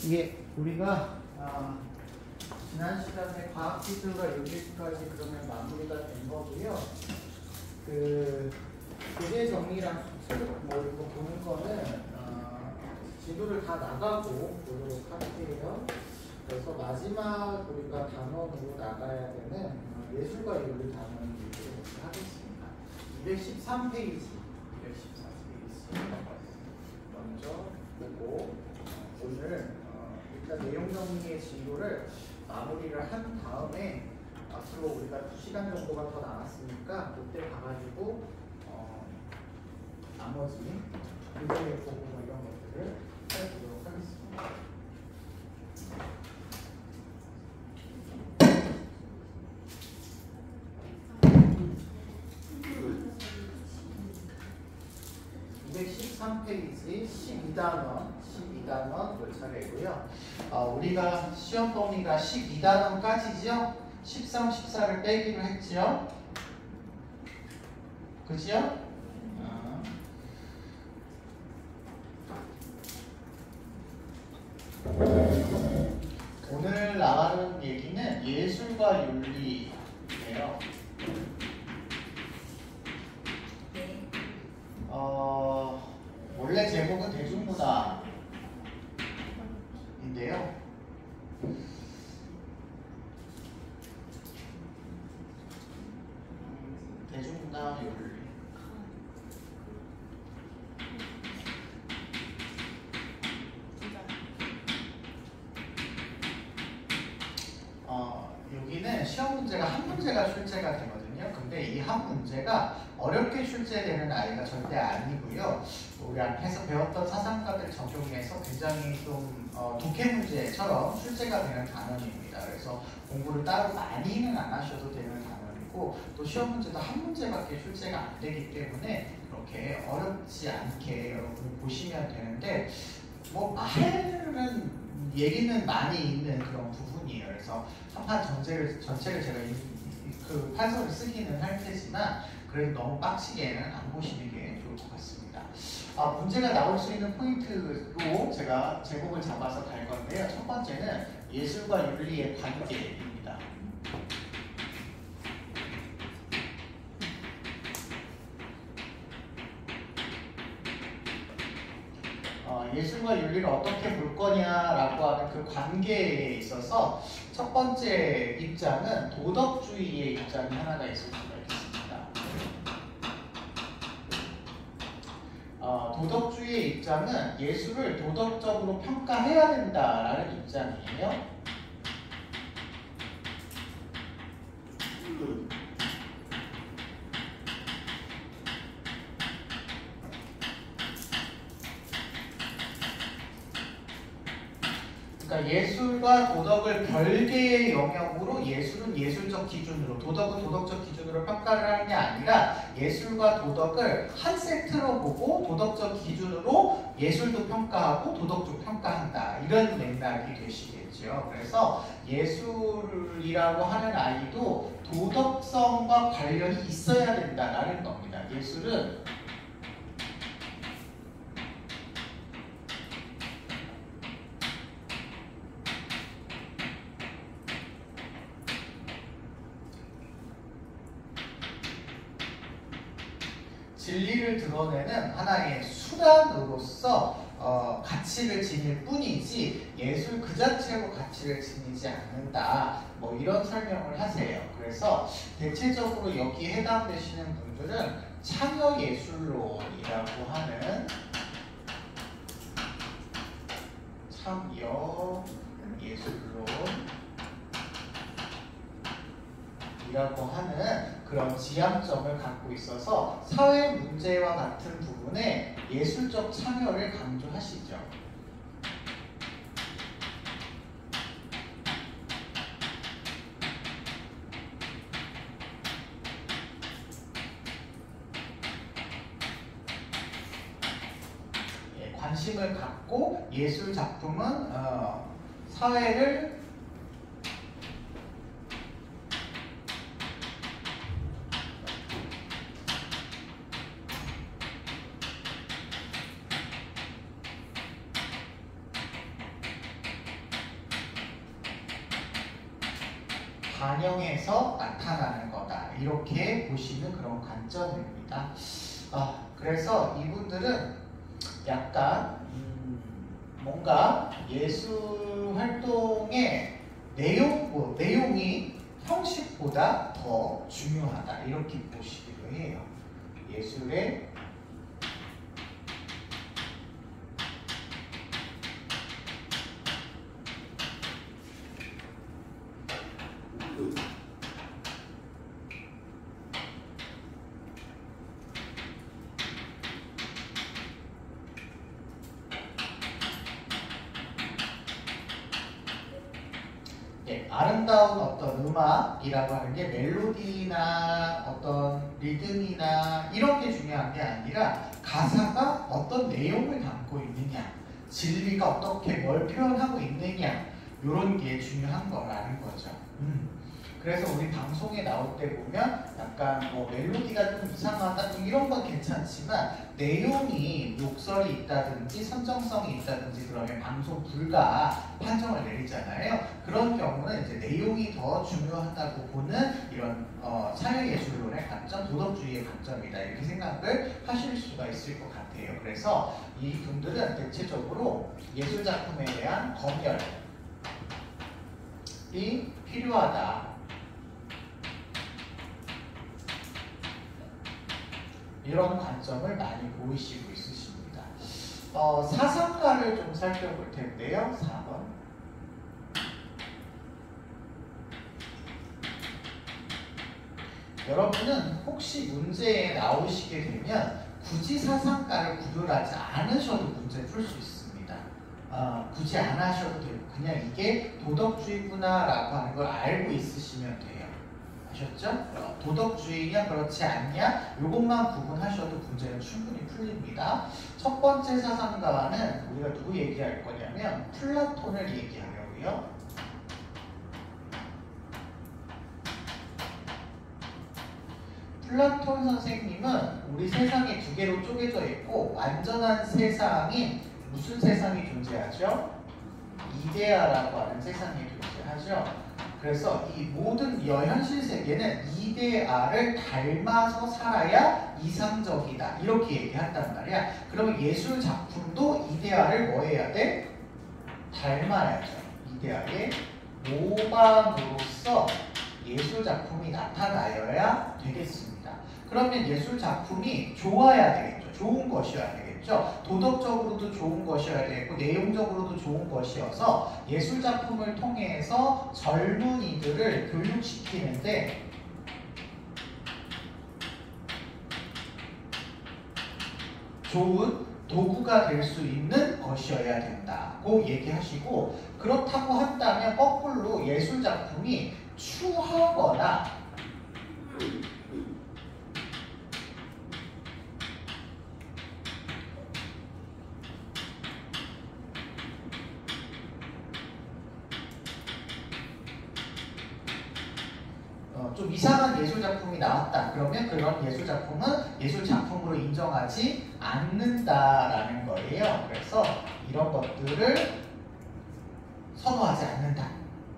이게 우리가 지난 시간에 과학기술과 윤리까지 그러면 마무리가 된 거고요. 그 교재 정리랑 수술 뭐 이거 보는 거는 진도를 다 나가고 보도록 할게요. 그래서 마지막 우리가 단원으로 나가야 되는 예술과 윤리 단원을 보도록 하겠습니다. 213페이지 먼저 보고 오늘 일단 내용 정리의 진도를 마무리를 한 다음에 앞으로 우리가 2시간 정도가 더 남았으니까 그때 가가지고 나머지 문제 보고 이런 것들을 해보도록 하겠습니다. 페이지 12단원 볼 차례고요. 우리가 시험 범위가 12단원까지죠. 13, 14를 빼기로 했죠. 그죠? 오늘 나가는 얘기는 예술과 윤리예요. 원래 제목은 대중문화인데요. 대중문화 윤리. 여기는 시험 문제가 한 문제가 출제가 되거든요. 근데 이 한 문제가 어렵게 출제되는 아이가 절대 아니고요. 우리 앞에서 배웠던 사상가들 적용해서 굉장히 좀 독해 문제처럼 출제가 되는 단원입니다. 그래서 공부를 따로 많이는 안 하셔도 되는 단원이고 또 시험 문제도 한 문제밖에 출제가 안 되기 때문에 그렇게 어렵지 않게 여러분이 보시면 되는데 뭐 말은 얘기는 많이 있는 그런 부분이에요. 그래서 한판 전체를 제가 그 판서를 쓰기는 할 테지만 그래도 너무 빡시게는 안 보시는 게 좋을 것 같습니다. 문제가 나올 수 있는 포인트로 제가 제목을 잡아서 갈 건데요. 첫 번째는 예술과 윤리의 관계입니다. 예술과 윤리를 어떻게 볼 거냐라고 하는 그 관계에 있어서 첫 번째 입장은 도덕주의의 입장이 하나가 있을 수가 있습니다. 도덕주의의 입장은 예술을 도덕적으로 평가해야 된다라는 입장이에요. 그러니까 예술과 도덕을 별개의 영역으로 예술은 예술적 기준으로 도덕은 도덕적 기준으로 평가를 하는 게 아니라 예술과 도덕을 한 세트로 보고 도덕적 기준으로 예술도 평가하고 도덕도 평가한다. 이런 맥락이 되시겠죠. 그래서 예술이라고 하는 아이도 도덕성과 관련이 있어야 된다라는 겁니다. 예술은 진리를 드러내는 하나의 수단으로서 가치를 지닐 뿐이지 예술 그 자체로 가치를 지니지 않는다. 뭐 이런 설명을 하세요. 그래서 대체적으로 여기에 해당되시는 분들은 참여예술론이라고 하는 이라고 하는 그런 지향점을 갖고 있어서 사회 문제와 같은 부분에 예술적 참여를 강조하시죠. 관심을 갖고 예술 작품은 사회를 반영해서 나타나는 거다. 이렇게 보시는 그런 관점입니다. 그래서 이분들은 약간 뭔가 예술 활동의 내용이 형식보다 더 중요하다. 이렇게 보시기도 해요. 예술의 아름다운 어떤 음악이라고 하는 게 멜로디나 어떤 리듬이나 이런 게 중요한 게 아니라 가사가 어떤 내용을 담고 있느냐, 진리가 어떻게 뭘 표현하고 있느냐, 이런 게 중요한 거라는 거죠. 그래서 우리 방송에 나올 때 보면 약간 뭐 멜로디가 좀 이상하다 좀 이런 건 괜찮지만 내용이 욕설이 있다든지 선정성이 있다든지 그러면 방송 불가 판정을 내리잖아요. 그런 경우는 이제 내용이 더 중요하다고 보는 이런 사회예술론의 관점, 도덕주의의 관점이다 이렇게 생각을 하실 수가 있을 것 같아요. 그래서 이 분들은 대체적으로 예술작품에 대한 검열이 필요하다. 이런 관점을 많이 보이시고 있으십니다. 사상가를 좀 살펴볼 텐데요. 4번. 여러분은 혹시 문제에 나오시게 되면 굳이 사상가를 구별하지 않으셔도 문제 풀 수 있습니다. 굳이 안 하셔도 되고 그냥 이게 도덕주의구나 라고 하는 걸 알고 있으시면 돼요. 아셨죠? 도덕주의냐 그렇지 않냐 이것만 구분하셔도 문제는 충분히 풀립니다. 첫 번째 사상가는 우리가 누구 얘기할 거냐면 플라톤을 얘기하려고요. 플라톤 선생님은 우리 세상이 두 개로 쪼개져 있고 완전한 세상인 무슨 세상이 존재하죠? 이데아라고 하는 세상이 존재하죠. 그래서 이 모든 현실 세계는 이데아를 닮아서 살아야 이상적이다. 이렇게 얘기한단 말이야. 그러면 예술 작품도 이데아를 뭐 해야 돼? 닮아야죠. 이데아의 모방으로서 예술 작품이 나타나야 되겠습니다. 그러면 예술 작품이 좋아야 되겠죠. 좋은 것이어야 되겠죠. 도덕적으로도 좋은 것이어야 되고 내용적으로도 좋은 것이어서 예술 작품을 통해서 젊은이들을 교육시키는데 좋은 도구가 될 수 있는 것이어야 된다고 얘기하시고, 그렇다고 한다면 거꾸로 예술 작품이 추하거나 좀 이상한 예술작품이 나왔다. 그러면 그런 예술작품은 예술작품으로 인정하지 않는다라는 거예요. 그래서 이런 것들을 선호하지 않는다.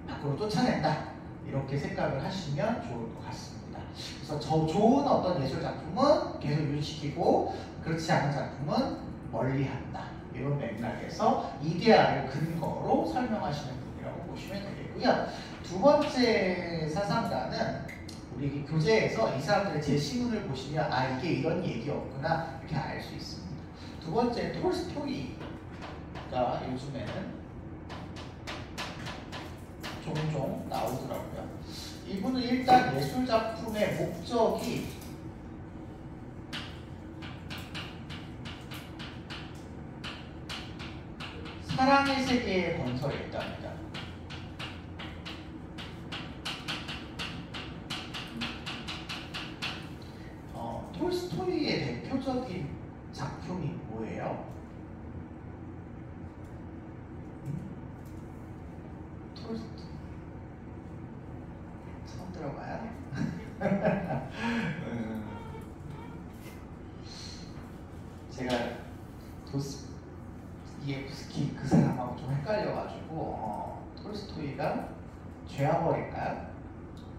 밖으로 쫓아낸다. 이렇게 생각을 하시면 좋을 것 같습니다. 그래서 좋은 어떤 예술작품은 계속 유지시키고 그렇지 않은 작품은 멀리한다. 이런 맥락에서 이데아를 근거로 설명하시는 분이라고 보시면 되겠고요. 두 번째 사상가는 우리 교재에서 이 사람들의 제시문을 보시면 이게 이런 얘기였구나 이렇게 알 수 있습니다. 두 번째 톨스토이가 요즘에는 종종 나오더라고요. 이분은 일단 예술작품의 목적이 사랑의 세계의 건설에 있답니다. 톨스토이의 대표적인 작품이 뭐예요? 톨스토이 처음 들어봐요? 제가 도스토옙스키 그 사람하고 좀 헷갈려가지고 톨스토이가 죄와벌인가요?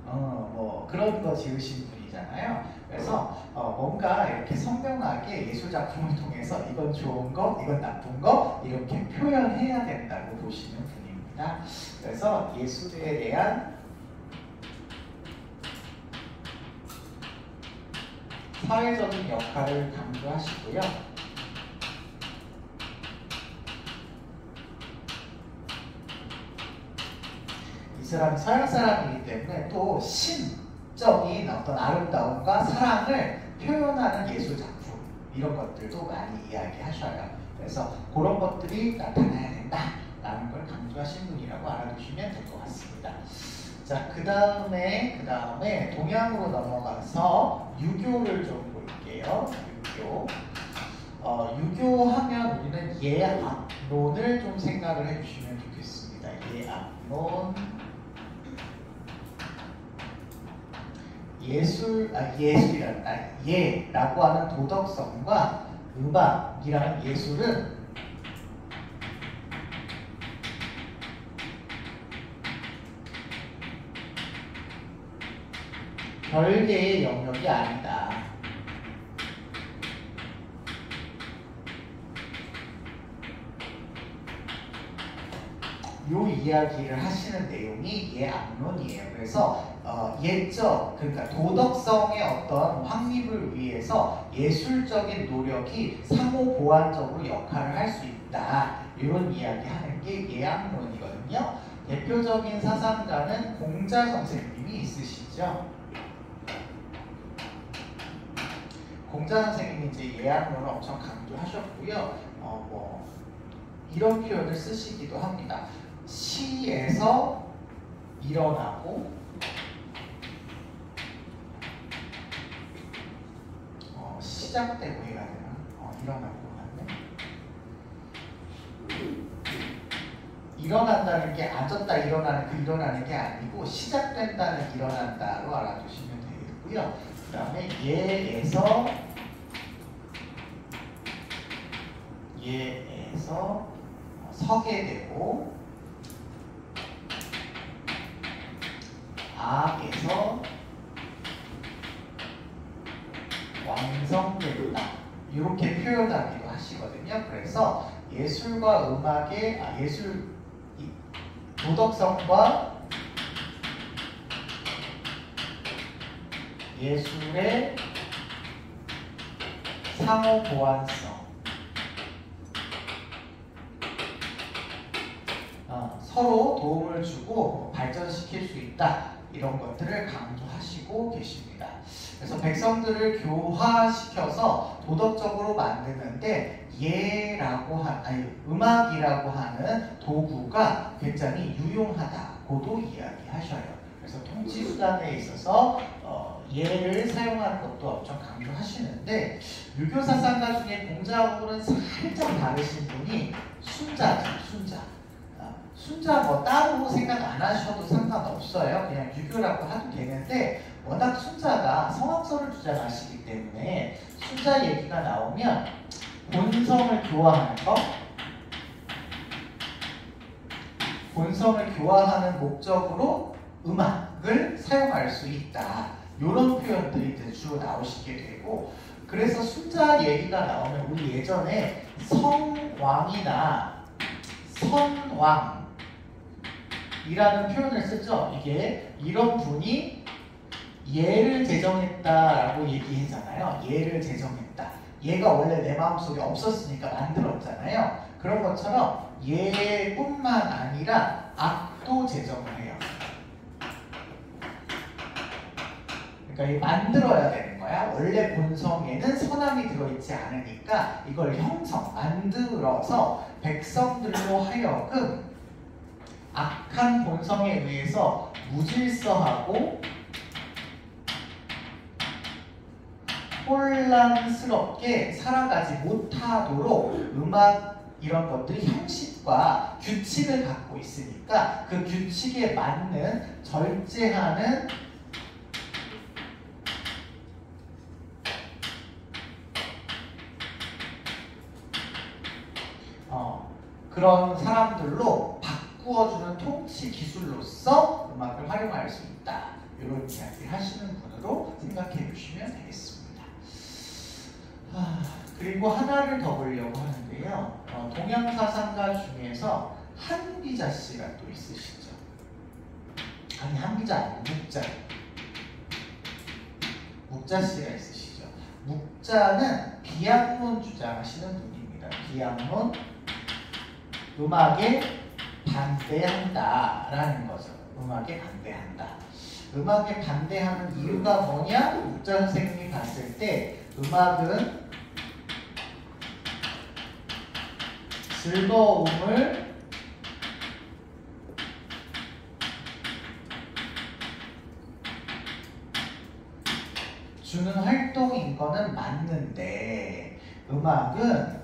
뭐 그런 거 지으신 분이잖아요. 그래서 뭔가 이렇게 선명하게 예술 작품을 통해서 이건 좋은 거, 이건 나쁜 거 이렇게 표현해야 된다고 보시는 분입니다. 그래서 예술에 대한 사회적인 역할을 강조하시고요. 이 사람이 서양 사람이기 때문에 또 신적인 어떤 아름다움과 사랑을 표현하는 예술 작품 이런 것들도 많이 이야기하셔요. 그래서 그런 것들이 나타나야 된다라는 걸 강조하신 분이라고 알아두시면 될 것 같습니다. 자, 그 다음에 동양으로 넘어가서 유교를 좀 볼게요. 유교하면 우리는 예악론을 좀 생각을 해주시면 좋겠습니다. 예악론, 예라고 하는 도덕성과 음악이라는 예술은 별개의 영역이 아니다. 요 이야기를 하시는 내용이 예악론이에요. 그래서 예적, 그러니까 도덕성의 어떤 확립을 위해서 예술적인 노력이 상호 보완적으로 역할을 할 수 있다. 이런 이야기 하는 게 예악론이거든요. 대표적인 사상가는 공자 선생님이 있으시죠. 공자 선생님이 이제 예악론을 엄청 강조하셨고요. 이런 표현을 쓰시기도 합니다. 시에서 일어나고 시작되고 해야 되나? 일어나고 하네. 일어난다는 게 앉았다 일어나는 그 일어나는 게 아니고 시작된다는 일어난다로 알아두시면 되겠고요. 그 다음에 예에서 서게 되고 악에서 완성된다. 이렇게 표현하기도 하시거든요. 그래서 예술과 음악의 도덕성과 예술의 상호 보완성, 서로 도움을 주고 발전시킬 수 있다. 이런 것들을 강조하시고 계십니다. 그래서 백성들을 교화시켜서 도덕적으로 만드는데 음악이라고 하는 도구가 굉장히 유용하다고도 이야기하셔요. 그래서 통치 수단에 있어서 예를 사용하는 것도 엄청 강조하시는데 유교 사상가 중에 공자하고는 살짝 다르신 분이 순자죠. 순자 뭐 따로 생각 안 하셔도 상관없어요. 그냥 유교라고 하도 되는데 워낙 순자가 성악설을 주장하시기 때문에 순자 얘기가 나오면 본성을 교화하는 것, 본성을 교화하는 목적으로 음악을 사용할 수 있다. 이런 표현들이 이제 주로 나오시게 되고, 그래서 순자 얘기가 나오면 우리 예전에 성왕이나 선왕이라는 표현을 쓰죠. 이게 이런 분이 예를 제정했다라고 얘기했잖아요. 예를 제정했다. 예가 원래 내 마음속에 없었으니까 만들었잖아요. 그런 것처럼 예뿐만 아니라 악도 제정을 해요. 그러니까 만들어야 되는 거야. 원래 본성에는 선함이 들어있지 않으니까 이걸 만들어서 백성들로 하여금 악한 본성에 의해서 무질서하고 혼란스럽게 살아가지 못하도록 음악 이런 것들이 형식과 규칙을 갖고 있으니까 그 규칙에 맞는 절제하는 그런 사람들로 바꾸어주는 통치 기술로서 음악을 활용할 수 있다. 이런 이야기 하시는 분으로 생각해 주시면 되겠습니다. 그리고 하나를 더 보려고 하는데요. 동양사상가 중에서 한비자 씨가 또 있으시죠. 아니, 한비자 아니고 묵자 씨가 있으시죠. 묵자는 비약론 주장하시는 분입니다. 비약론, 음악에 반대한다라는 거죠. 음악에 반대한다. 음악에 반대하는 이유가 뭐냐? 묵자 선생님이 봤을 때 음악은 즐거움을 주는 활동인 거는 맞는데 음악은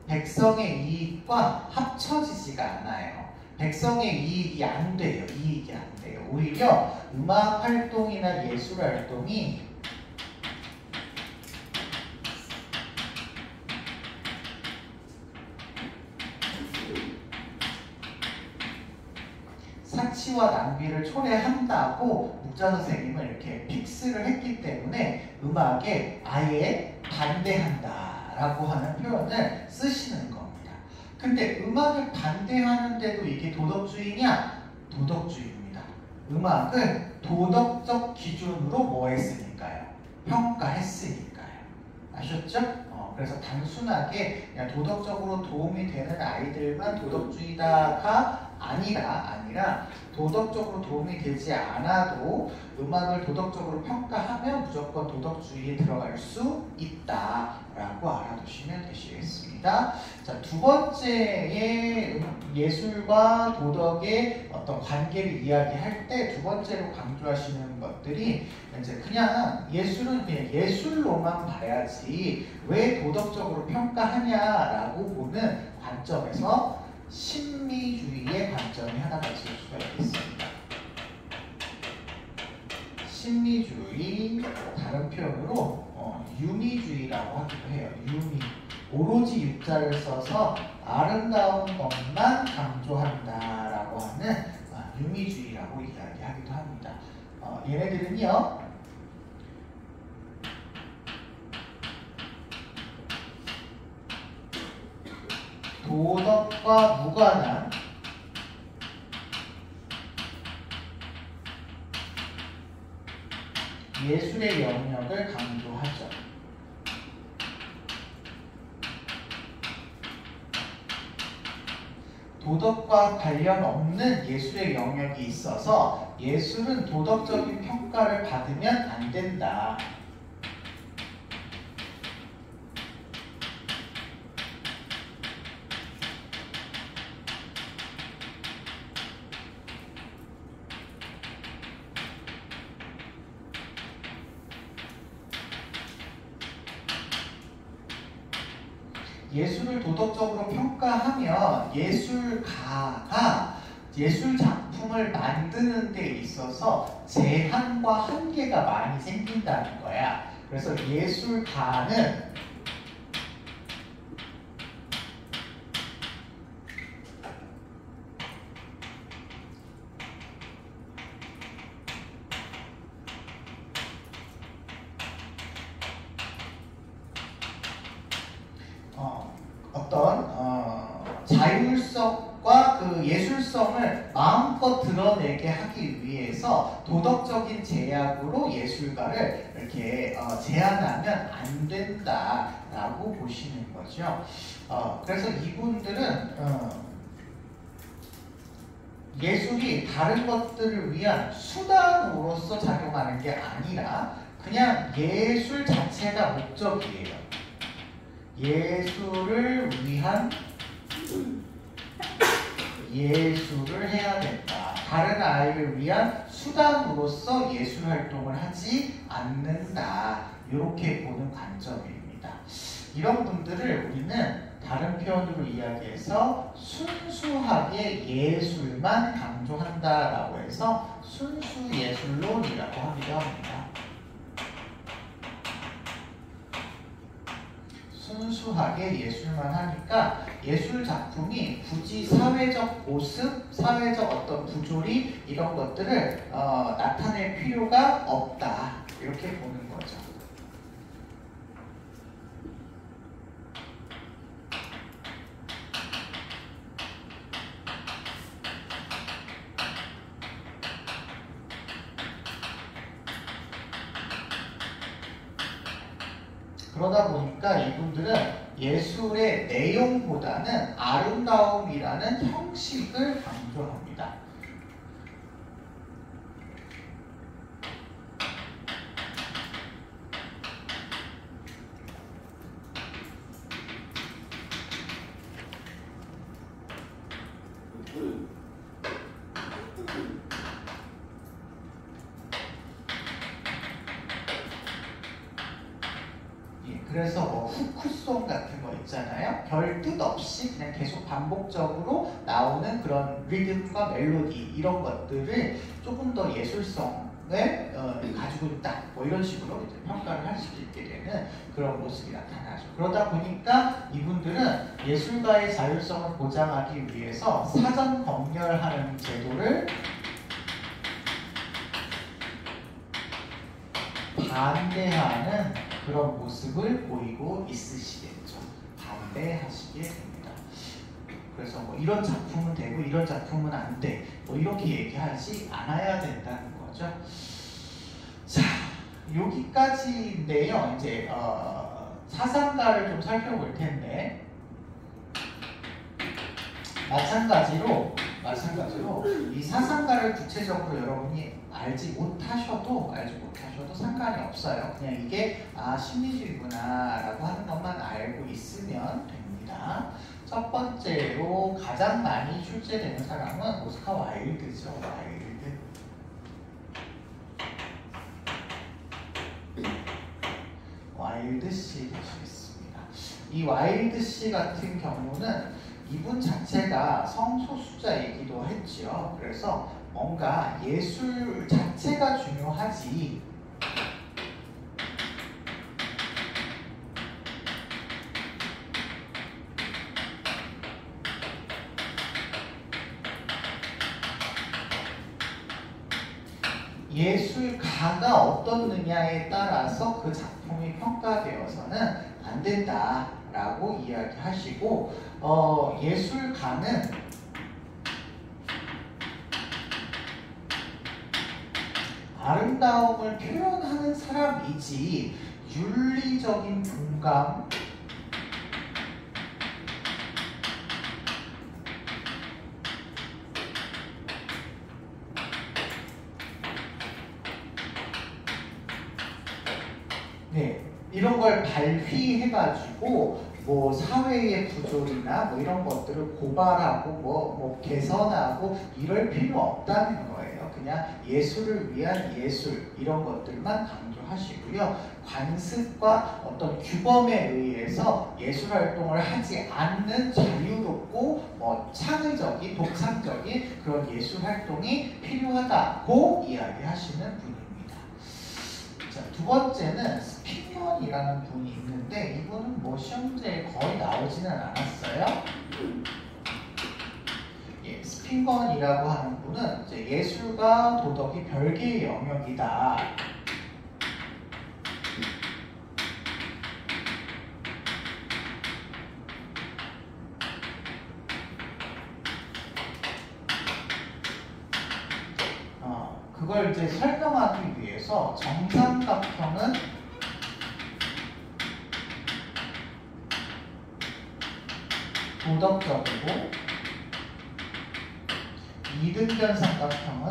백성의 이익과 합쳐지지가 않아요. 백성의 이익이 안 돼요. 이익이 안 돼요. 오히려 음악 활동이나 예술 활동이 사치와 낭비를 초래한다고 묵자 선생님은 이렇게 픽스를 했기 때문에 음악에 아예 반대한다라고 하는 표현을 쓰시는 겁니다. 근데 음악을 반대하는데도 이게 도덕주의냐? 도덕주의입니다. 음악을 도덕적 기준으로 뭐 했으니까요? 평가했으니까요. 아셨죠? 그래서 단순하게 그냥 도덕적으로 도움이 되는 아이들만 도덕주의다가 아니라 도덕적으로 도움이 되지 않아도 음악을 도덕적으로 평가하면 무조건 도덕주의에 들어갈 수 있다라고 알아두시면 되시겠습니다. 자, 두 번째의 예술과 도덕의 어떤 관계를 이야기할 때 두 번째로 강조하시는 것들이 이제 그냥 예술은 그냥 예술로만 봐야지 왜 도덕적으로 평가하냐라고 보는 관점에서 심미주의의 관점이 하나가 있을 수가 있겠습니다. 심미주의, 다른 표현으로 유미주의라고 하기도 해요. 유미, 오로지 육자를 써서 아름다운 것만 강조한다라고 하는 유미주의라고 이야기하기도 합니다. 얘네들은요, 도덕과 무관한 예술의 영역을 강조하죠. 도덕과 관련 없는 예술의 영역이 있어서 예술은 도덕적인 평가를 받으면 안 된다. 예술을 도덕적으로 평가하면 예술가가 예술 작품을 만드는 데 있어서 제한과 한계가 많이 생긴다는 거야. 그래서 예술가는 자율성과 그 예술성을 마음껏 드러내게 하기 위해서 도덕적인 제약으로 예술가를 이렇게 제한하면 안 된다라고 보시는 거죠. 그래서 이분들은 예술이 다른 것들을 위한 수단으로서 작용하는 게 아니라 그냥 예술 자체가 목적이에요. 예술을 위한 예술을 해야 된다. 다른 아이를 위한 수단으로서 예술 활동을 하지 않는다. 이렇게 보는 관점입니다. 이런 분들을 우리는 다른 표현으로 이야기해서 순수하게 예술만 강조한다라고 해서 순수예술론이라고 하기도 합니다. 순수하게 예술만 하니까 예술 작품이 굳이 사회적 모습, 사회적 어떤 부조리 이런 것들을 나타낼 필요가 없다. 이렇게 보는 거죠. 그러다 보니까 이분들은 예술의 내용보다는 아름다움이라는 형식을 강조합니다. 그래서 뭐 후크송 같은 거 있잖아요. 별 뜻 없이 그냥 계속 반복적으로 나오는 그런 리듬과 멜로디 이런 것들을 조금 더 예술성을 가지고 있다. 뭐 이런 식으로 이제 평가를 할 수 있게 되는 그런 모습이 나타나죠. 그러다 보니까 이분들은 예술가의 자율성을 보장하기 위해서 사전 검열하는 제도를 반대하는 그런 모습을 보이고 있으시겠죠. 반대하시게 됩니다. 그래서 뭐 이런 작품은 되고 이런 작품은 안 돼. 뭐 이렇게 얘기하지 않아야 된다는 거죠. 자, 여기까지인데요. 이제 사상가를 좀 살펴볼 텐데 마찬가지로 이 사상가를 구체적으로 여러분이 알지 못하셔도 상관이 없어요. 그냥 이게 심리주의구나 라고 하는 것만 알고 있으면 됩니다. 첫 번째로 가장 많이 출제되는 사람은 오스카 와일드죠. 와일드 씨 되시겠습니다. 이 와일드 씨 같은 경우는 이분 자체가 성소수자이기도 했죠. 그래서 뭔가 예술 자체가 중요하지 예술가가 어떻느냐에 따라서 그 작품이 평가되어서는 안 된다라고 이야기하시고 예술가는 아름다움을 표현하는 사람이지 윤리적인 공감 이런 걸 발휘해가지고 뭐 사회의 부조리나 뭐 이런 것들을 고발하고 뭐 개선하고 이럴 필요 없다는 거예요. 그냥 예술을 위한 예술 이런 것들만 강조하시고요. 관습과 어떤 규범에 의해서 예술 활동을 하지 않는 자유롭고 뭐 창의적인 독창적인 그런 예술 활동이 필요하다고 이야기하시는 분입니다. 자, 두 번째는 스피먼이라는 분이 있는데 이분은 뭐 시험 문제에 거의 나오지는 않았어요. 스피먼이라고 하는 분은 이제 예술과 도덕이 별개의 영역이다. 그걸 이제 설명하기 위해서 정삼각형은 도덕적이고 이등변 삼각형은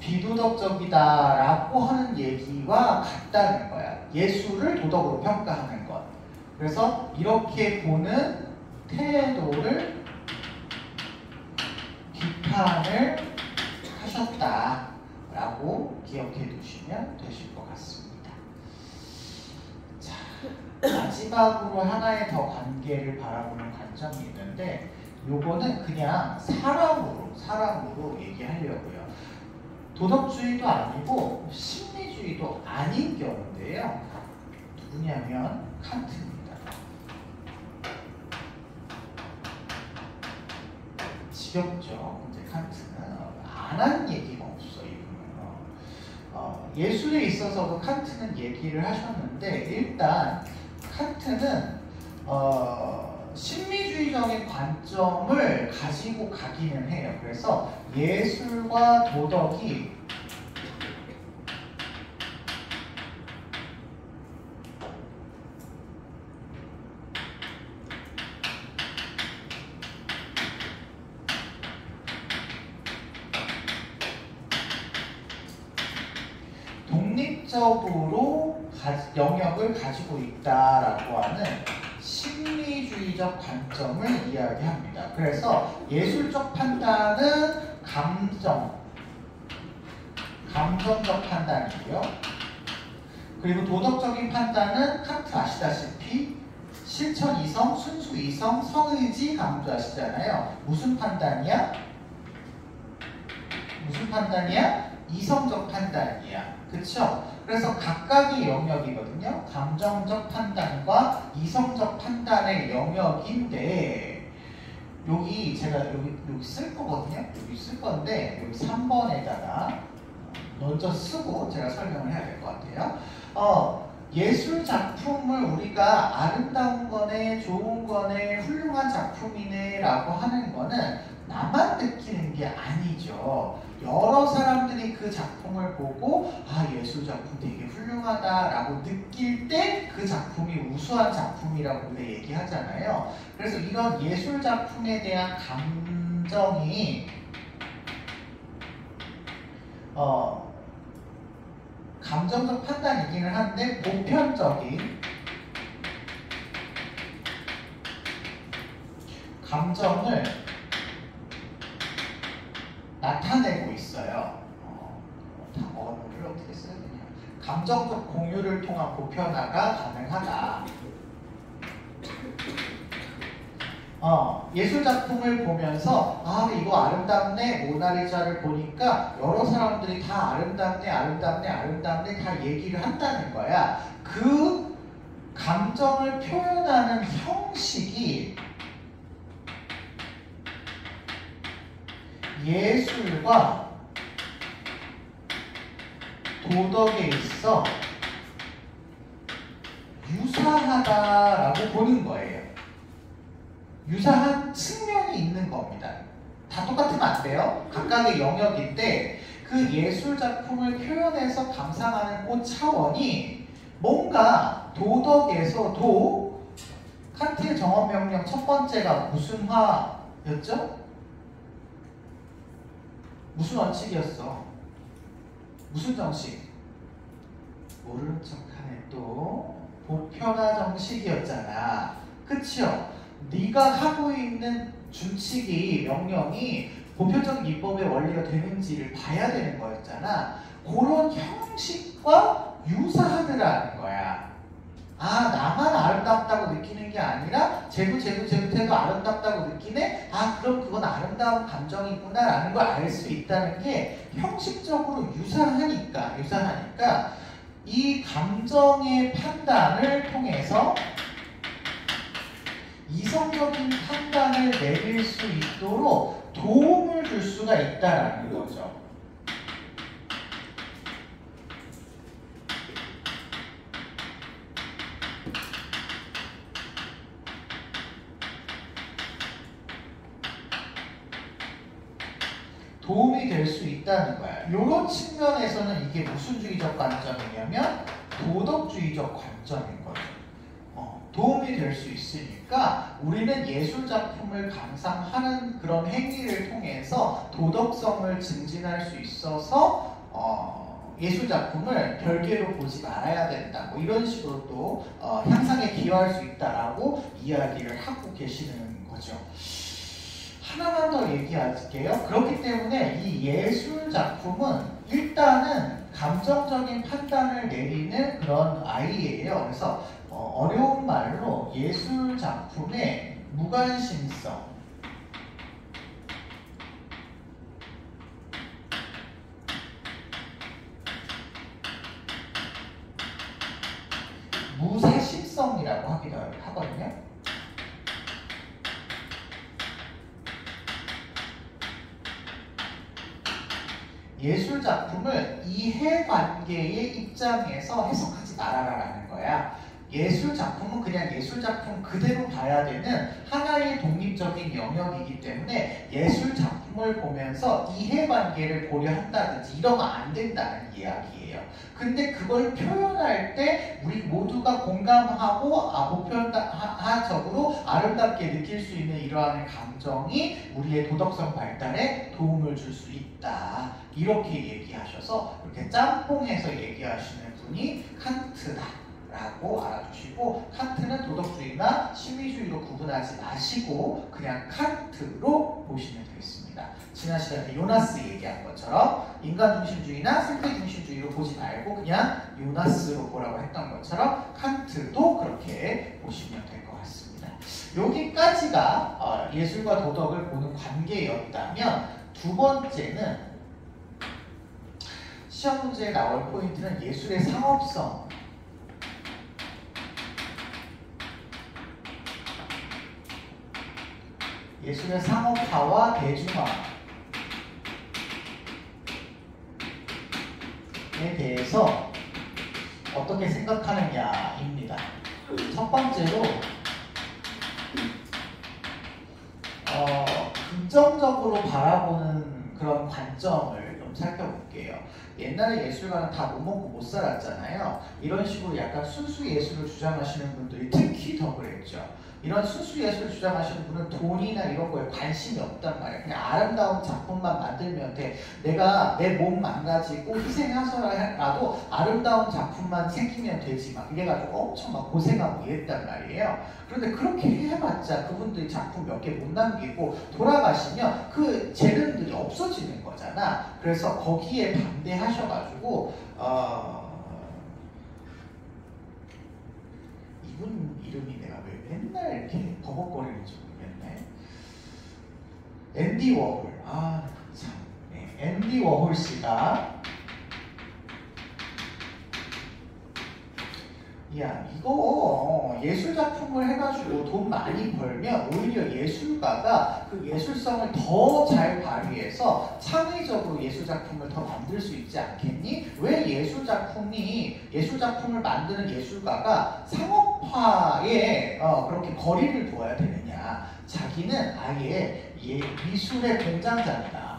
비도덕적이다라고 하는 얘기와 같다는 거야. 예술을 도덕으로 평가하는 것. 그래서 이렇게 보는 태도를 비판 비판을 하셨다라고 기억해 두시면 되실 것 같습니다. 자, 마지막으로 하나의 더 관계를 바라보는 관점이 있는데 요거는 그냥 사람으로 얘기하려고요. 도덕주의도 아니고 심리주의도 아닌 경우인데요. 누구냐면 칸트입니다. 지겹죠. 이제 칸트는 안 한 얘기가 없어. 이분은 예술에 있어서도 칸트는 얘기를 하셨는데 일단 칸트는 심리주의적인 관점을 가지고 가기는 해요. 그래서 예술과 도덕이 독립적으로 영역을 가지고 있다라고 하는 심리주의적 관점을 이야기합니다. 그래서 예술적 판단은 감정적 판단이고요. 그리고 도덕적인 판단은 칸트 아시다시피 실천 이성, 순수 이성, 성의지 강조하시잖아요. 무슨 판단이야? 이성적 판단이야. 그쵸? 그래서 각각의 영역이거든요. 감정적 판단과 이성적 판단의 영역인데 여기 제가 여기 쓸 거거든요. 여기 쓸 건데 여기 3번에다가 먼저 쓰고 제가 설명을 해야 될 것 같아요. 예술 작품을 우리가 아름다운 거네, 좋은 거네, 훌륭한 작품이네 라고 하는 거는 나만 느끼는 게 아니죠. 여러 사람들이 그 작품을 보고 예술 작품 되게 훌륭하다 라고 느낄 때 그 작품이 우수한 작품이라고 우리가 얘기하잖아요. 그래서 이런 예술 작품에 대한 감정이 감정적 판단이기는 한데 보편적인 감정을 나타내고 있어요. 단어를 어떻게 써야 되냐? 감정적 공유를 통한 보편화가 가능하다. 예술 작품을 보면서 이거 아름답네, 모나리자를 보니까 여러 사람들이 다 아름답네 다 얘기를 한다는 거야. 그 감정을 표현하는 형식이 예술과 도덕에 있어 유사하다라고 보는 거예요. 유사한 측면이 있는 겁니다. 다 똑같으면 안 돼요. 각각의 영역인데 그 예술 작품을 표현해서 감상하는 그 차원이 뭔가 도덕에서도 칸트의 정언명령 첫 번째가 무슨 화였죠? 무슨 원칙이었어? 무슨 정식? 모르는 척하네 또 보편화 정식이었잖아. 그치요? 네가 하고 있는 준칙이 명령이 보편적인 입법의 원리가 되는지를 봐야 되는 거였잖아. 그런 형식과 유사하더라는 거야. 나만 아름답다고 느끼는 게 아니라 쟤도 아름답다고 느끼네? 그럼 그건 아름다운 감정이구나 라는 걸 알 수 있다는 게 형식적으로 유사하니까 이 감정의 판단을 통해서 이성적인 판단을 내릴 수 있도록 도움을 줄 수가 있다는 거죠. 도움이 될 수 있다는 거야. 이런 측면에서는 이게 무슨 주의적 관점이냐면 도덕주의적 관점인 거죠. 도움이 될 수 있으니까 우리는 예술 작품을 감상하는 그런 행위를 통해서 도덕성을 증진할 수 있어서 예술 작품을 별개로 보지 말아야 된다. 뭐 이런 식으로 또 향상에 기여할 수 있다라고 이야기를 하고 계시는 거죠. 하나만 더 얘기할게요. 그렇기 때문에 이 예술 작품은 일단은 감정적인 판단을 내리는 그런 아이예요. 그래서 어려운 말로 예술 작품의 무관심성, 무사실성이라고 하기도 하거든요. 예술 작품을 이해관계의 입장에서 해석하지 말아라라는 거야. 예술 작품은 그냥 예술 작품 그대로 봐야 되는 하나의 독립적인 영역이기 때문에 예술 작품을 보면서 이해관계를 고려한다든지 이러면 안 된다는 이야기예요. 근데 그걸 표현할 때 우리 모두가 공감하고 보편적으로 아름답게 느낄 수 있는 이러한 감정이 우리의 도덕성 발달에 도움을 줄 수 있다. 이렇게 얘기하셔서 이렇게 짬뽕해서 얘기하시는 분이 칸트다 라고 알아주시고, 칸트는 도덕주의나 심리주의로 구분하지 마시고 그냥 칸트로 보시면 되겠습니다. 지난 시간에 요나스 얘기한 것처럼 인간중심주의나 생태중심주의로 보지 말고 그냥 요나스로 보라고 했던 것처럼 칸트도 그렇게 보시면 될 것 같습니다. 여기까지가 예술과 도덕을 보는 관계였다면, 두 번째는 시험 문제에 나올 포인트는 예술의 상업성. 예술의 상업화와 대중화에 대해서 어떻게 생각하느냐입니다. 첫 번째로 긍정적으로 바라보는 그런 관점을 좀 살펴볼게요. 옛날에 예술가는 다 못 먹고 못 살았잖아요. 이런 식으로 약간 순수 예술을 주장하시는 분들이 특히 더 그랬죠. 이런 순수 예술을 주장하시는 분은 돈이나 이런 거에 관심이 없단 말이에요. 그냥 아름다운 작품만 만들면 돼. 내가 내 몸 망가지고 희생하서라도 아름다운 작품만 생기면 되지. 막 이래가지고 엄청 막 고생하고 이랬단 말이에요. 그런데 그렇게 해봤자 그분들이 작품 몇 개 못 남기고 돌아가시면 그 재능들이 없어지는 거잖아. 그래서 거기에 반대하셔가지고 이분 이름이 내가 왜 맨날 이렇게 버벅거리는지 모르겠네. 앤디 워홀. 참. 네. 앤디 워홀 씨가 야, 이거 예술 작품을 해가지고 돈 많이 벌면 오히려 예술가가 그 예술성을 더 잘 발휘해서 창의적으로 예술 작품을 더 만들 수 있지 않겠니? 왜 예술 작품을 만드는 예술가가 상업화에 그렇게 거리를 두어야 되느냐? 자기는 아예 미술의 공장장이다.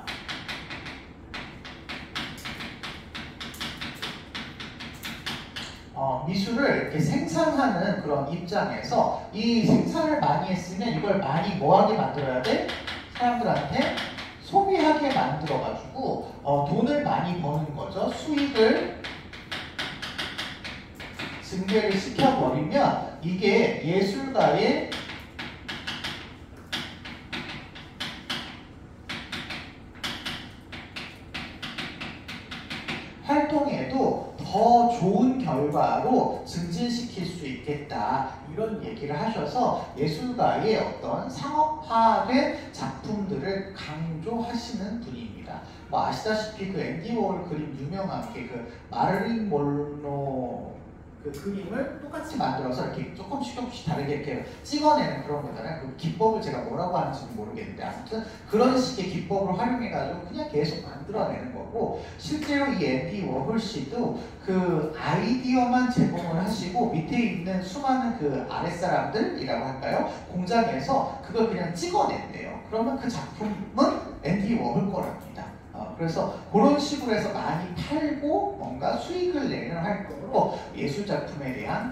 미술을 이렇게 생산하는 그런 입장에서 이 생산을 많이 했으면 이걸 많이 뭐하게 만들어야 돼? 사람들한테 소비하게 만들어가지고 돈을 많이 버는 거죠. 수익을 증대를 시켜버리면 이게 예술가의 활동에도 더 좋은 결과로 증진시킬 수 있겠다, 이런 얘기를 하셔서 예술가의 어떤 상업화된 작품들을 강조하시는 분입니다. 뭐 아시다시피 그 앤디 워홀 그림 유명한 게 그 마릴린 몰로 그 그림을 똑같이 만들어서 이렇게 조금씩 다르게 이렇게 찍어내는 그런 거잖아요. 그 기법을 제가 뭐라고 하는지는 모르겠는데 아무튼 그런 식의 기법을 활용해가지고 그냥 계속 만들어내는 거고, 실제로 이 앤디 워홀 씨도 그 아이디어만 제공을 하시고 밑에 있는 수많은 그 아랫사람들이라고 할까요? 공장에서 그걸 그냥 찍어낸대요. 그러면 그 작품은 앤디 워홀 거랍니다. 그래서 그런 식으로 해서 많이 팔고 뭔가 수익을 내는 활동으로 예술작품에 대한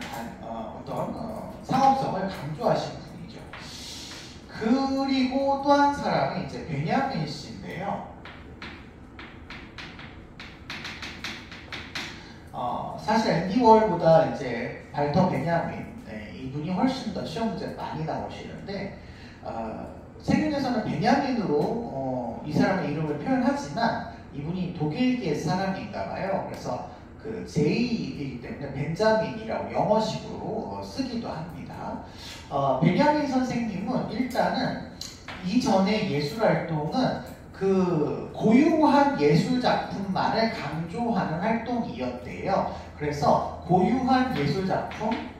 상업성을 강조하신 분이죠. 그리고 또 한 사람은 이제 베냐민 씨인데요. 사실 앤디 워홀보다 이제 발터 베냐민, 이분이 훨씬 더 시험 문제 많이 나오시는데 세균에서는 베냐민으로 이 사람의 이름을 표현하지만 이분이 독일계 사람인가 봐요. 그래서 그 제이이기 때문에 벤자민이라고 영어식으로 쓰기도 합니다. 베냐민 선생님은 일단은 이전의 예술 활동은 그 고유한 예술 작품만을 강조하는 활동이었대요. 그래서 고유한 예술 작품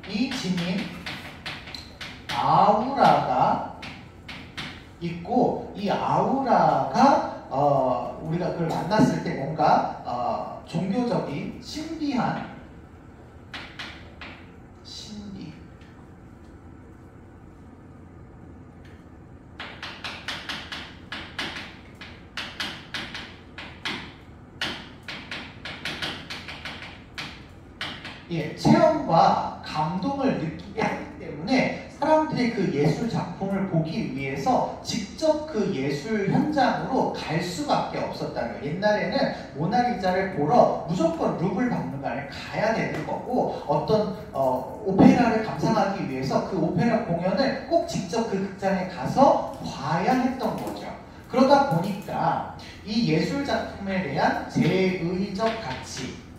이 지닌 아우라가 있고 이 아우라가 우리가 그걸 만났을 때 뭔가 종교적인 신비한 신비 체험과 감동을 느끼게 하기 때문에 사람들이 그 예술 작품을 보기 위해서 직접 그 예술 현장으로 갈 수밖에 없었다는 거예요. 옛날에는 모나리자를 보러 무조건 루블 박물관에 가야 되는 거고 어떤 오페라를 감상하기 위해서 그 오페라 공연을 꼭 직접 그 극장에 가서 봐야 했던 거죠. 그러다 보니까 이 예술 작품에 대한 제의적 가치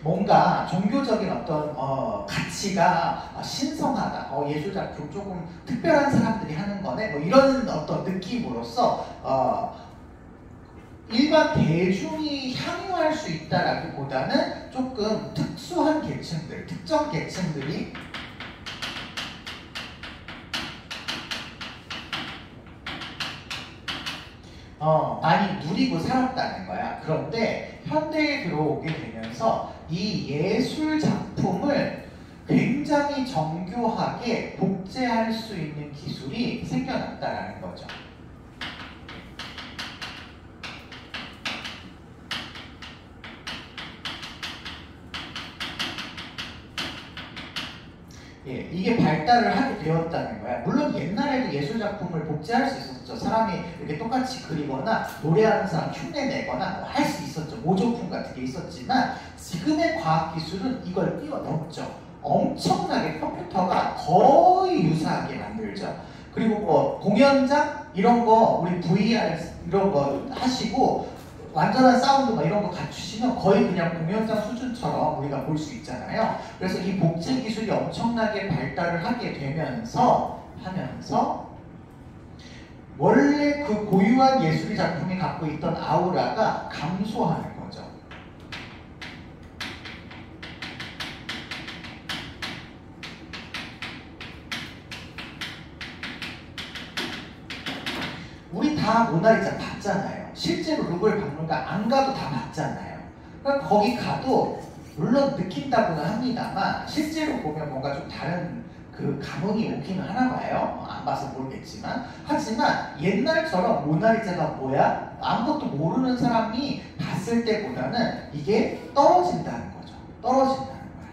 뭔가 종교적인 어떤 가치가 신성하다. 예술작품 조금 특별한 사람들이 하는 거네. 뭐 이런 어떤 느낌으로써 일반 대중이 향유할 수 있다라기보다는 조금 특수한 계층들, 특정 계층들이 많이 누리고 살았다는 거야. 그런데 현대에 들어오게 되면서 이 예술 작품을 굉장히 정교하게 복제할 수 있는 기술이 생겨났다는 거죠. 이게 발달을 하게 되었다는 거야. 물론 옛날에도 예술 작품을 복제할 수 있었죠. 사람이 이렇게 똑같이 그리거나 노래하는 사람 흉내 내거나 뭐 할 수 있었죠. 모조품 같은 게 있었지만 지금의 과학 기술은 이걸 뛰어넘죠. 엄청나게 컴퓨터가 거의 유사하게 만들죠. 그리고 뭐 공연장 이런 거 우리 VR 이런 거 하시고 완전한 사운드 막 이런 거 갖추시면 거의 그냥 공연장 수준처럼 우리가 볼 수 있잖아요. 그래서 이 복제 기술이 엄청나게 발달을 하게 되면서 원래 그 고유한 예술의 작품이 갖고 있던 아우라가 감소하는 거죠. 우리 다 모나리자 봤잖아요. 실제로 루블 박물관 안 가도 다 봤잖아요. 그러니까 거기 가도 물론 느낀다고는 합니다만 실제로 보면 뭔가 좀 다른 그 감흥이 오기는 하나 봐요. 안 봐서 모르겠지만 하지만 옛날처럼 모나리자가 뭐야? 아무것도 모르는 사람이 봤을 때보다는 이게 떨어진다는 거죠. 떨어진다는 거야.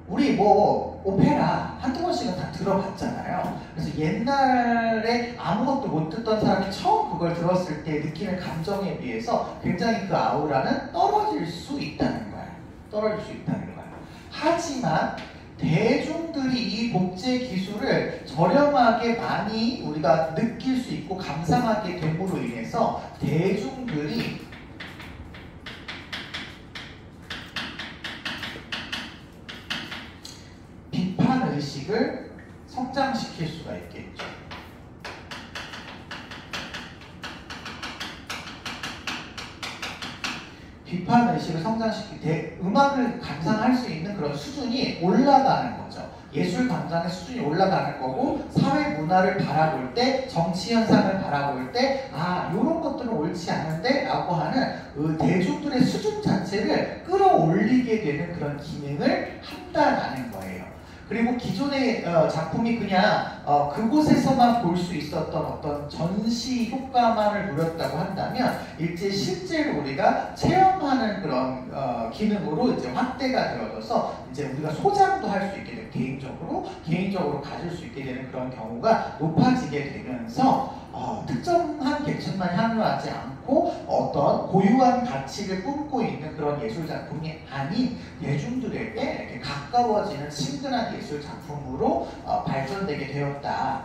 우리 뭐 오페라 한두 번씩은 다 들어봤잖아요. 그래서 옛날에 아무것도 못 듣던 사람이 처음 그걸 들었을 때 느끼는 감정에 비해서 굉장히 그 아우라는 떨어질 수 있다는 거야. 떨어질 수 있다는 거야. 하지만 대중들이 이 복제 기술을 저렴하게 많이 우리가 느낄 수 있고 감상하게 됨으로 인해서 대중들이 비판 의식을 성장시킬 수가 있겠죠. 비판 의식을 성장시킬 때 음악을 감상할 수 있는 그런 수준이 올라가는 거죠. 예술 감상의 수준이 올라가는 거고 사회 문화를 바라볼 때 정치 현상을 바라볼 때 이런 것들은 옳지 않은데 라고 하는 대중들의 수준 자체를 끌어올리게 되는 그런 기능을 한다라는 거예요. 그리고 기존의 작품이 그냥 그곳에서만 볼 수 있었던 어떤 전시 효과만을 누렸다고 한다면 이제 실제로 우리가 체험하는 그런 기능으로 이제 확대가 되어져서 이제 우리가 소장도 할 수 있게 되고 개인적으로 가질 수 있게 되는 그런 경우가 높아지게 되면서 특정한 계층만 향유하지 않고 어떤 고유한 가치를 꿈고 있는 그런 예술 작품이 아닌 대중들에게 이렇게 가까워지는 친근한 예술 작품으로 발전되게 되었다.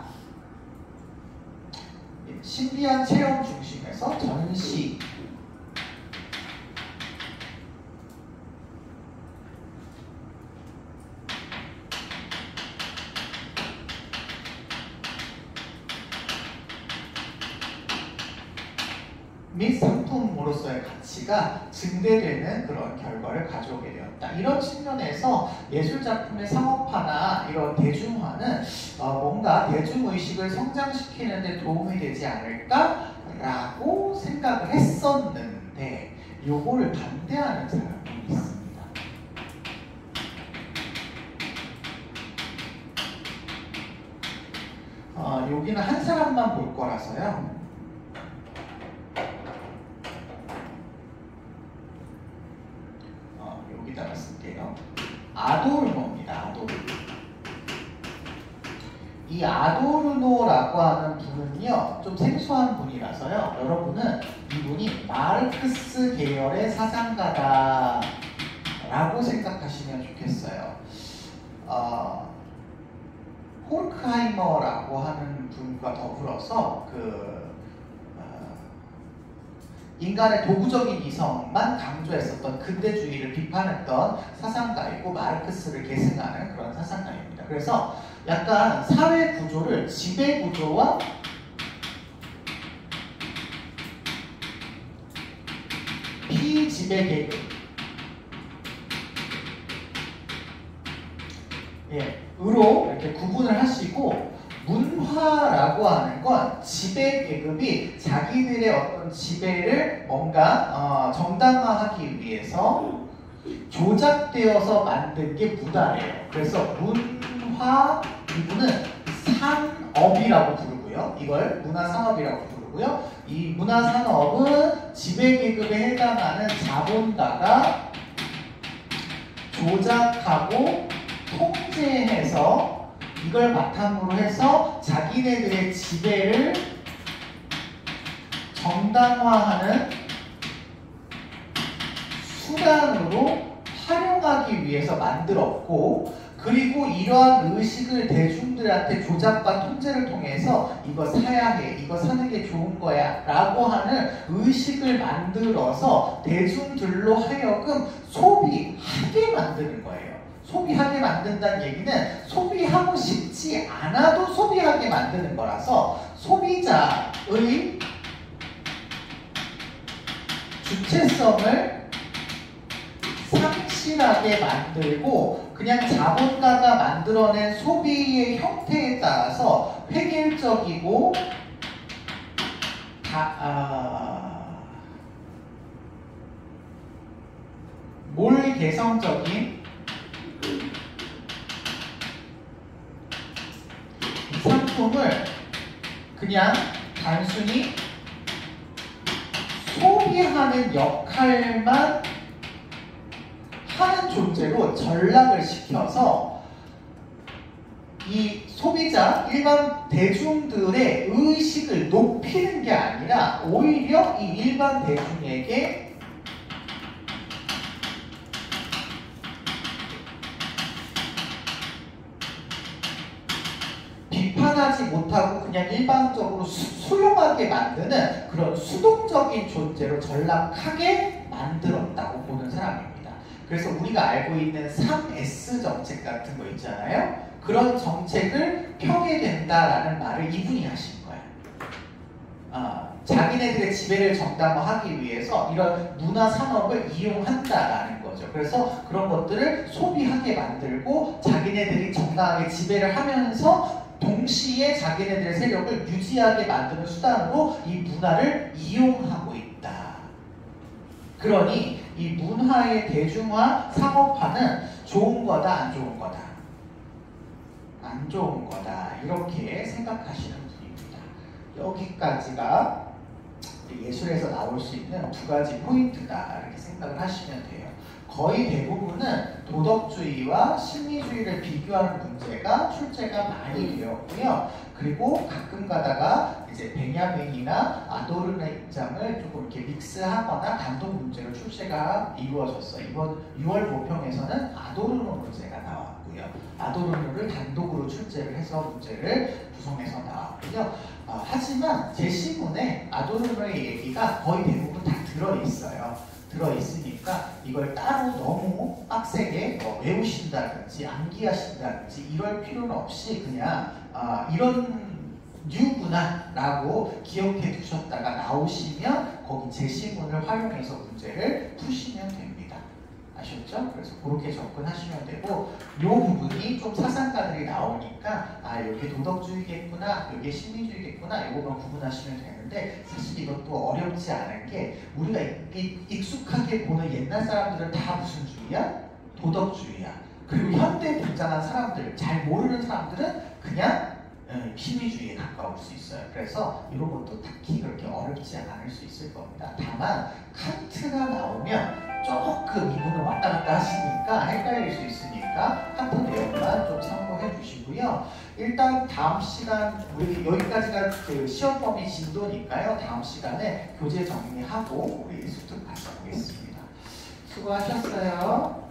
신비한 체험 중심에서 전시, 및 상품으로서의 가치가 증대되는 그런 결과를 가져오게 되었다. 이런 측면에서 예술작품의 상업화나 이런 대중화는 뭔가 대중의식을 성장시키는 데 도움이 되지 않을까라고 생각을 했었는데 요거를 반대하는 사람이 있습니다. 여기는 한 사람만 볼 거라서요. 여기다가 쓸게요. 아도르노입니다. 아도르노. 이 아도르노라고 하는 분은요, 좀 생소한 분이라서요. 여러분은 이분이 마르크스 계열의 사상가다라고 생각하시면 좋겠어요. 호르크하이머라고 하는 분과 더불어서 인간의 도구적인 이성만 강조했었던 근대주의를 비판했던 사상가이고 마르크스를 계승하는 그런 사상가입니다. 그래서 약간 사회 구조를 지배 구조와 피지배 계급, 으로 이렇게 구분을 하시고, 문화라고 하는 건 지배 계급이 자기들의 어떤 지배를 뭔가 정당화하기 위해서 조작되어서 만든 게 문화래요. 그래서 문화, 이분은 산업이라고 부르고요. 이걸 문화산업이라고 부르고요. 이 문화산업은 지배 계급에 해당하는 자본가가 조작하고 통제해서 이걸 바탕으로 해서 자기네들의 지배를 정당화하는 수단으로 활용하기 위해서 만들었고, 그리고 이러한 의식을 대중들한테 조작과 통제를 통해서 이거 사야 해, 이거 사는 게 좋은 거야 라고 하는 의식을 만들어서 대중들로 하여금 소비하게 만드는 거예요. 소비하게 만든다는 얘기는 소비하고 싶지 않아도 소비하게 만드는 거라서 소비자의 주체성을 상실하게 만들고 그냥 자본가가 만들어낸 소비의 형태에 따라서 획일적이고 몰개성적인 상품을 그냥 단순히 소비하는 역할만 하는 존재로 전락을 시켜서 이 소비자, 일반 대중들의 의식을 높이는 게 아니라 오히려 이 일반 대중에게 비판하지 못하고 그냥 일반적으로 수용하게 만드는 그런 수동적인 존재로 전락하게 만들었다고 보는 사람입니다. 그래서 우리가 알고 있는 3S 정책 같은 거 있잖아요. 그런 정책을 펴게 된다라는 말을 이분이 하신 거예요. 자기네들의 지배를 정당화하기 위해서 이런 문화 산업을 이용한다라는 거죠. 그래서 그런 것들을 소비하게 만들고 자기네들이 정당하게 지배를 하면서 동시에 자기네들의 세력을 유지하게 만드는 수단으로 이 문화를 이용하고 있다. 그러니 이 문화의 대중화, 상업화는 좋은 거다, 안 좋은 거다? 안 좋은 거다. 이렇게 생각하시는 분입니다. 여기까지가 예술에서 나올 수 있는 두 가지 포인트다. 이렇게 생각을 하시면 돼요. 거의 대부분은 도덕주의와 심리주의를 비교하는 문제가 출제가 많이 되었고요. 그리고 가끔 가다가 이제 베냐민이나 아도르노의 입장을 조금 이렇게 믹스하거나 단독 문제로 출제가 이루어졌어요. 이번 6월 모평에서는 아도르노 문제가 나왔고요. 아도르노를 단독으로 출제를 해서 문제를 구성해서 나왔고요. 하지만 제시문에 아도르노의 얘기가 거의 대부분 다 들어있어요. 들어있으니까 이걸 따로 너무 빡세게 외우신다든지 암기하신다든지 이럴 필요는 없이 그냥 이런 류구나 라고 기억해 두셨다가 나오시면 거기 제시문을 활용해서 문제를 푸시면 됩니다. 아셨죠? 그래서 그렇게 접근하시면 되고 이 부분이 좀 사상가들이 나오니까 이게 도덕주의겠구나 이게 심리주의겠구나 이거만 구분하시면 되는데 사실 이것도 어렵지 않은 게 우리가 익숙하게 보는 옛날 사람들은 다 무슨 주의야? 도덕주의야. 그리고 현대에 등장한 사람들, 잘 모르는 사람들은 그냥 심리주의에 가까울 수 있어요. 그래서 이런 것도 딱히 그렇게 어렵지 않을 수 있을 겁니다. 다만 칸트가 나오면 조금 이분을 왔다 갔다 하시니까 헷갈릴 수 있으니까 칸트 내용만 좀 참고해 주시고요. 일단 다음 시간 우리 여기까지가 그 시험 범위 진도니까요. 다음 시간에 교재 정리하고 우리 수특 가서 보겠습니다. 수고하셨어요.